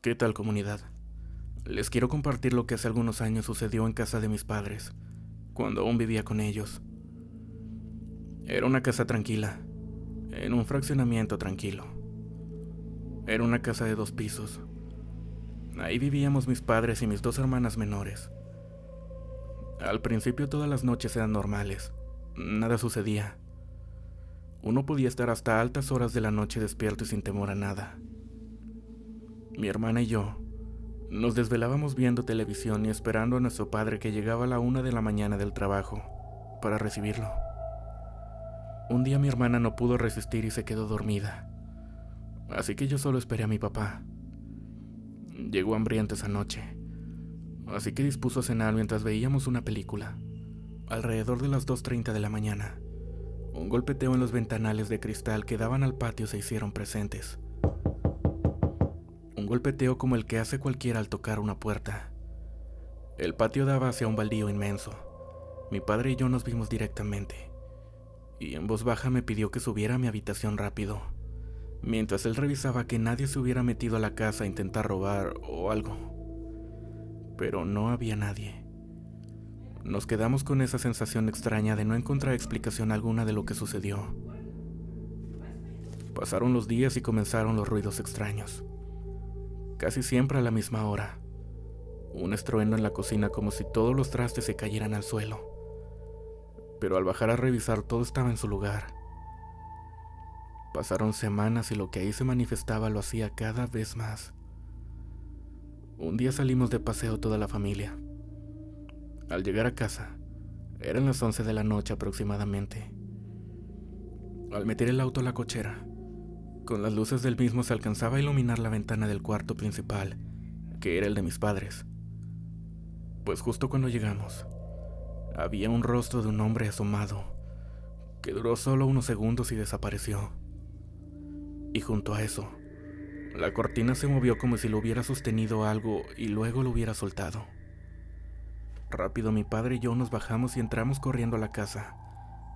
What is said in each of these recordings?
¿Qué tal, comunidad? Les quiero compartir lo que hace algunos años sucedió en casa de mis padres, cuando aún vivía con ellos. Era una casa tranquila, en un fraccionamiento tranquilo. Era una casa de 2 pisos. Ahí vivíamos mis padres y mis 2 hermanas menores. Al principio todas las noches eran normales, nada sucedía. Uno podía estar hasta altas horas de la noche despierto y sin temor a nada. Mi hermana y yo nos desvelábamos viendo televisión y esperando a nuestro padre, que llegaba a la 1 de la mañana del trabajo, para recibirlo. Un día mi hermana no pudo resistir y se quedó dormida, así que yo solo esperé a mi papá. Llegó hambriento esa noche, así que dispuso a cenar mientras veíamos una película. Alrededor de las 2:30 de la mañana, un golpeteo en los ventanales de cristal que daban al patio se hicieron presentes. Un golpeteo como el que hace cualquiera al tocar una puerta. El patio daba hacia un baldío inmenso. Mi padre y yo nos vimos directamente, y en voz baja me pidió que subiera a mi habitación rápido, mientras él revisaba que nadie se hubiera metido a la casa a intentar robar o algo. Pero no había nadie. Nos quedamos con esa sensación extraña de no encontrar explicación alguna de lo que sucedió. Pasaron los días y comenzaron los ruidos extraños. Casi siempre a la misma hora. Un estruendo en la cocina, como si todos los trastes se cayeran al suelo. Pero al bajar a revisar, todo estaba en su lugar. Pasaron semanas y lo que ahí se manifestaba lo hacía cada vez más. Un día salimos de paseo toda la familia. Al llegar a casa, eran las 11 de la noche aproximadamente. Al meter el auto a la cochera, con las luces del mismo se alcanzaba a iluminar la ventana del cuarto principal, que era el de mis padres. Pues justo cuando llegamos, había un rostro de un hombre asomado, que duró solo unos segundos y desapareció. Y junto a eso, la cortina se movió como si lo hubiera sostenido algo y luego lo hubiera soltado. Rápido mi padre y yo nos bajamos y entramos corriendo a la casa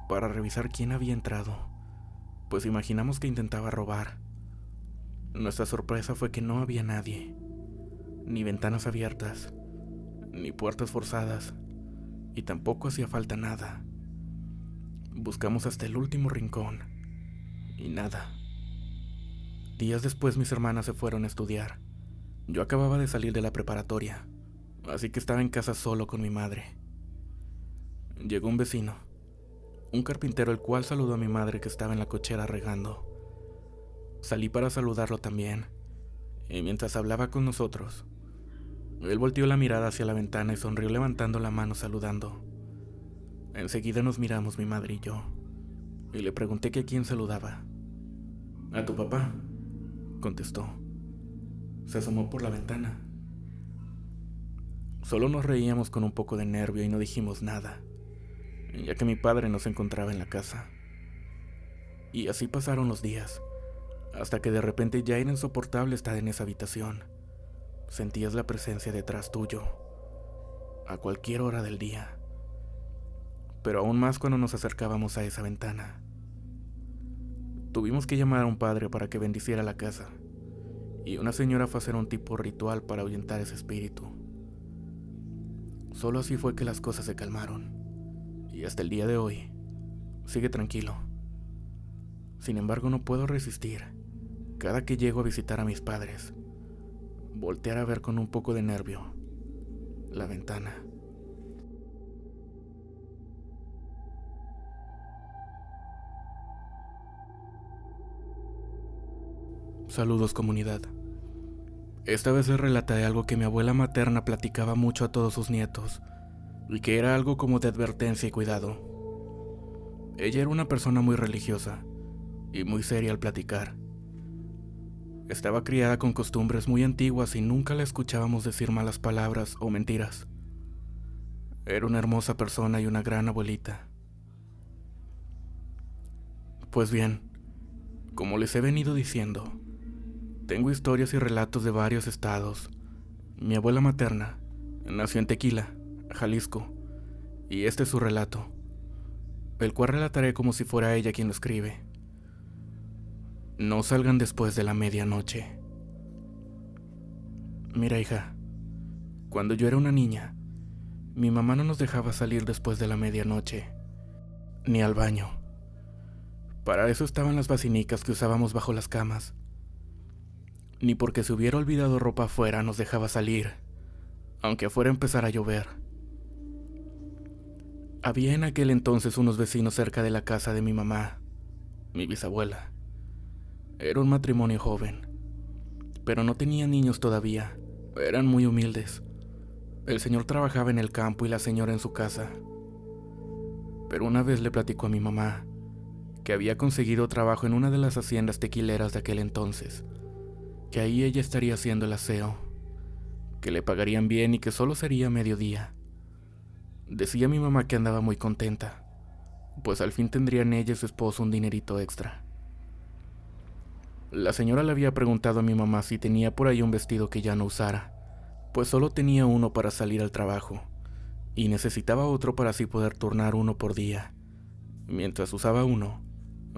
para revisar quién había entrado, pues imaginamos que intentaba robar. Nuestra sorpresa fue que no había nadie, ni ventanas abiertas, ni puertas forzadas, y tampoco hacía falta nada. Buscamos hasta el último rincón, y nada. Días después mis hermanas se fueron a estudiar. Yo acababa de salir de la preparatoria, así que estaba en casa solo con mi madre. Llegó un vecino, un carpintero, el cual saludó a mi madre, que estaba en la cochera regando. Salí para saludarlo también, y mientras hablaba con nosotros, él volteó la mirada hacia la ventana y sonrió levantando la mano saludando. Enseguida nos miramos mi madre y yo, y le pregunté que a quién saludaba. «A tu papá», contestó. Se asomó por la ventana. Solo nos reíamos con un poco de nervio y no dijimos nada, ya que mi padre no se encontraba en la casa. Y así pasaron los días, hasta que de repente ya era insoportable estar en esa habitación. Sentías la presencia detrás tuyo, a cualquier hora del día, pero aún más cuando nos acercábamos a esa ventana. Tuvimos que llamar a un padre para que bendiciera la casa, y una señora fue a hacer un tipo ritual para ahuyentar ese espíritu. Solo así fue que las cosas se calmaron, y hasta el día de hoy sigue tranquilo. Sin embargo, no puedo resistir, cada que llego a visitar a mis padres, voltear a ver con un poco de nervio la ventana. Saludos, comunidad. Esta vez les relataré algo que mi abuela materna platicaba mucho a todos sus nietos, y que era algo como de advertencia y cuidado. Ella era una persona muy religiosa y muy seria al platicar. Estaba criada con costumbres muy antiguas y nunca la escuchábamos decir malas palabras o mentiras. Era una hermosa persona y una gran abuelita. Pues bien, como les he venido diciendo, tengo historias y relatos de varios estados. Mi abuela materna nació en Tequila, Jalisco, y este es su relato, el cual relataré como si fuera ella quien lo escribe. No salgan después de la medianoche. Mira, hija, cuando yo era una niña, mi mamá no nos dejaba salir después de la medianoche, ni al baño. Para eso estaban las basinicas que usábamos bajo las camas. Ni porque se hubiera olvidado ropa afuera nos dejaba salir, aunque afuera empezara a llover. Había en aquel entonces unos vecinos cerca de la casa de mi mamá, mi bisabuela. Era un matrimonio joven, pero no tenían niños todavía, eran muy humildes. El señor trabajaba en el campo y la señora en su casa. Pero una vez le platicó a mi mamá que había conseguido trabajo en una de las haciendas tequileras de aquel entonces, que ahí ella estaría haciendo el aseo, que le pagarían bien y que solo sería mediodía. Decía mi mamá que andaba muy contenta, pues al fin tendrían ella y su esposo un dinerito extra. La señora le había preguntado a mi mamá si tenía por ahí un vestido que ya no usara, pues solo tenía uno para salir al trabajo, y necesitaba otro para así poder turnar uno por día. Mientras usaba uno,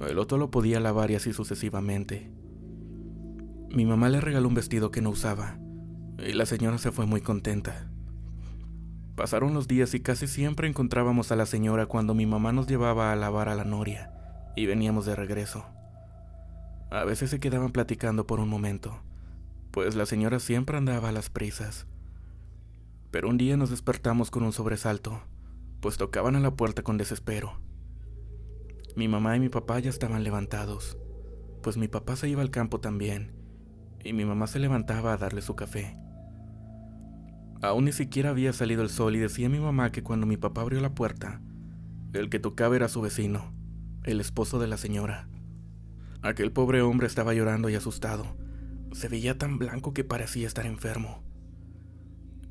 el otro lo podía lavar y así sucesivamente. Mi mamá le regaló un vestido que no usaba, y la señora se fue muy contenta. Pasaron los días y casi siempre encontrábamos a la señora cuando mi mamá nos llevaba a lavar a la noria, y veníamos de regreso. A veces se quedaban platicando por un momento, pues la señora siempre andaba a las prisas. Pero un día nos despertamos con un sobresalto, pues tocaban a la puerta con desespero. Mi mamá y mi papá ya estaban levantados, pues mi papá se iba al campo también, y mi mamá se levantaba a darle su café. Aún ni siquiera había salido el sol y decía mi mamá que cuando mi papá abrió la puerta, el que tocaba era su vecino, el esposo de la señora. Aquel pobre hombre estaba llorando y asustado. Se veía tan blanco que parecía estar enfermo.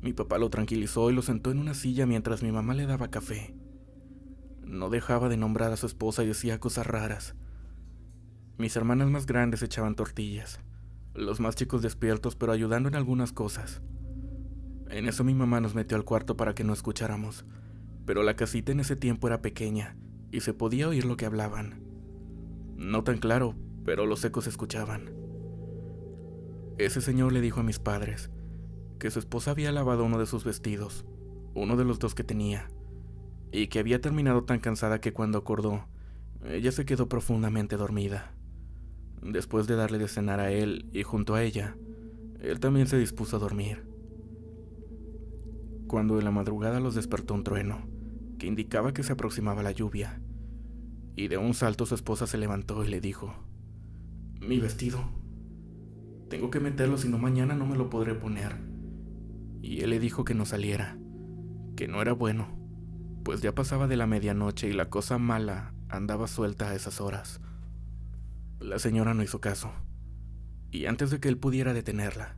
Mi papá lo tranquilizó y lo sentó en una silla mientras mi mamá le daba café. No dejaba de nombrar a su esposa y decía cosas raras. Mis hermanas más grandes echaban tortillas, los más chicos despiertos pero ayudando en algunas cosas. En eso mi mamá nos metió al cuarto para que no escucháramos, pero la casita en ese tiempo era pequeña y se podía oír lo que hablaban. No tan claro, pero los ecos se escuchaban. Ese señor le dijo a mis padres que su esposa había lavado uno de sus vestidos, uno de los dos que tenía, y que había terminado tan cansada que cuando acordó, ella se quedó profundamente dormida. Después de darle de cenar a él y junto a ella, él también se dispuso a dormir. Cuando en la madrugada los despertó un trueno, que indicaba que se aproximaba la lluvia, y de un salto su esposa se levantó y le dijo: «Mi vestido. Tengo que meterlo, si no mañana no me lo podré poner». Y él le dijo que no saliera, que no era bueno, pues ya pasaba de la medianoche y la cosa mala andaba suelta a esas horas. La señora no hizo caso, y antes de que él pudiera detenerla,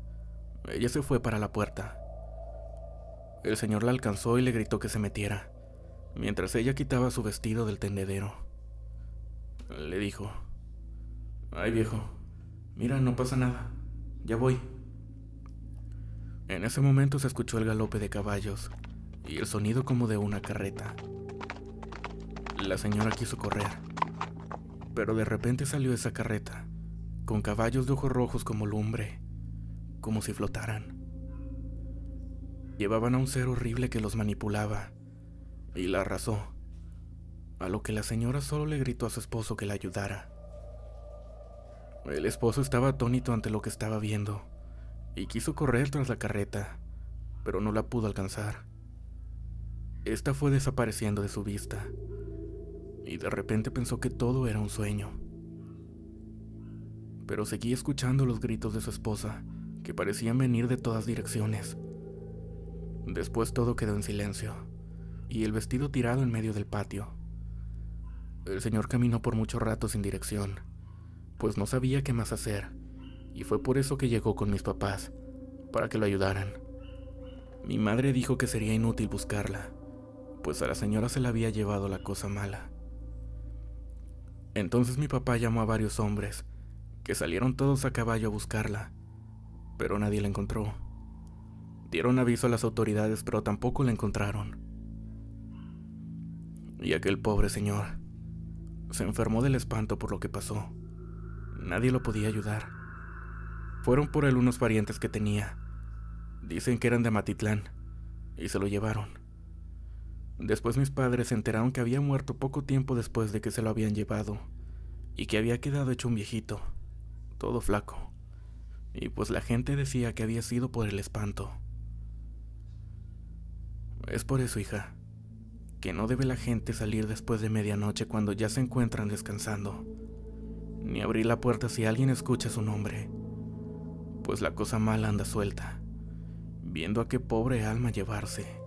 ella se fue para la puerta. El señor la alcanzó y le gritó que se metiera, mientras ella quitaba su vestido del tendedero. Le dijo: «Ay, viejo, mira, no pasa nada, ya voy». En ese momento se escuchó el galope de caballos y el sonido como de una carreta. La señora quiso correr, pero de repente salió esa carreta, con caballos de ojos rojos como lumbre, como si flotaran. Llevaban a un ser horrible que los manipulaba y la arrasó, a lo que la señora solo le gritó a su esposo que la ayudara. El esposo estaba atónito ante lo que estaba viendo y quiso correr tras la carreta, pero no la pudo alcanzar. Esta fue desapareciendo de su vista, y de repente pensó que todo era un sueño. Pero seguía escuchando los gritos de su esposa, que parecían venir de todas direcciones. Después todo quedó en silencio, y el vestido tirado en medio del patio. El señor caminó por mucho rato sin dirección, pues no sabía qué más hacer, y fue por eso que llegó con mis papás, para que lo ayudaran. Mi madre dijo que sería inútil buscarla, pues a la señora se la había llevado la cosa mala. Entonces mi papá llamó a varios hombres, que salieron todos a caballo a buscarla, pero nadie la encontró. Dieron aviso a las autoridades, pero tampoco la encontraron. Y aquel pobre señor se enfermó del espanto por lo que pasó. Nadie lo podía ayudar. Fueron por él unos parientes que tenía, Dicen que eran de Amatitlán y se lo llevaron. Después mis padres se enteraron que había muerto poco tiempo después de que se lo habían llevado y que había quedado hecho un viejito, todo flaco, y pues la gente decía que había sido por el espanto. Es por eso, hija, que no debe la gente salir después de medianoche cuando ya se encuentran descansando, ni abrir la puerta si alguien escucha su nombre, pues la cosa mala anda suelta, viendo a qué pobre alma llevarse.